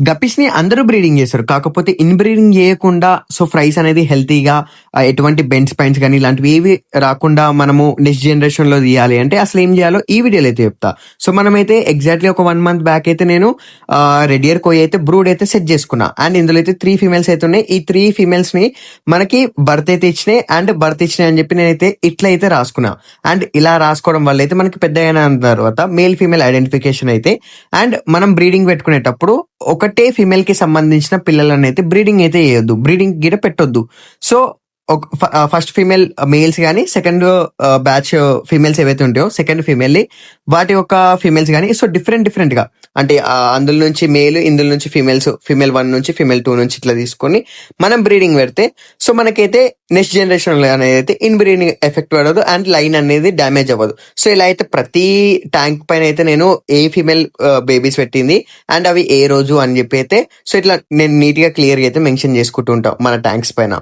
Guppies ని అందరూ breeding చేస్తారు. కాకపోతే ఇన్ బ్రీడింగ్ చేయకుండా ఫ్రైస్ అనేది హెల్తీగా ఎటువంటి బెండ్ స్పైన్స్ కానీ ఇలాంటివి ఏవి రాకుండా మనము నెక్స్ట్ జనరేషన్ లో తీయాలి అంటే అసలు ఏం చేయాలో ఈ వీడియోలో అయితే చెప్తా. సో మనమైతే ఎగ్జాక్ట్లీ ఒక 1 month బ్యాక్ అయితే నేను రెడ్ ఇయర్ కోయి అయితే బ్రూడ్ అయితే సెట్ చేసుకున్నా. అండ్ ఇందులో అయితే 3 ఫీమేల్స్ అయితే ఉన్నాయి. ఈ 3 ఫీమేల్స్ ని మనకి బర్త్ అయితే ఇచ్చినాయి అండ్ బర్త్ ఇచ్చినాయి అని చెప్పి నేనైతే ఇట్లా అయితే రాసుకున్నా. అండ్ ఇలా రాసుకోవడం వల్ల అయితే మనకి పెద్ద అయిన తర్వాత మేల్ ఫీమేల్ ఐడెంటిఫికేషన్ అయితే అండ్ మనం బ్రీడింగ్ పెట్టుకునేటప్పుడు ఒకటే ఫీమేల్ కి సంబంధించిన పిల్లలని అయితే బ్రీడింగ్ అయితే చేయొద్దు, బ్రీడింగ్ గిట పెట్టొద్దు. సో ఫస్ట్ ఫీమేల్ మేల్స్ కానీ సెకండ్ బ్యాచ్ ఫీమేల్స్ ఏవైతే ఉంటాయో సెకండ్ ఫీమేల్ వాటి యొక్క ఫీమేల్స్ కానీ సో డిఫరెంట్ గా అంటే అందులో నుంచి మేల్ ఇందులో నుంచి ఫీమేల్ 1 నుంచి ఫీమేల్ 2 నుంచి ఇట్లా తీసుకొని మనం బ్రీడింగ్ పెడితే సో మనకైతే నెక్స్ట్ జనరేషన్ అనేది అయితే ఇన్ బ్రీడింగ్ ఎఫెక్ట్ పడదు అండ్ లైన్ అనేది డ్యామేజ్ అవ్వదు. సో ఇలా అయితే ప్రతి ట్యాంక్ పైన అయితే నేను ఏ ఫీమేల్ బేబీస్ పెట్టింది అండ్ అవి ఏ రోజు అని చెప్పి అయితే సో ఇట్లా నేను నీట్ గా క్లియర్ గా అయితే మెన్షన్ చేసుకుంటూ ఉంటాం మన ట్యాంక్స్ పైన.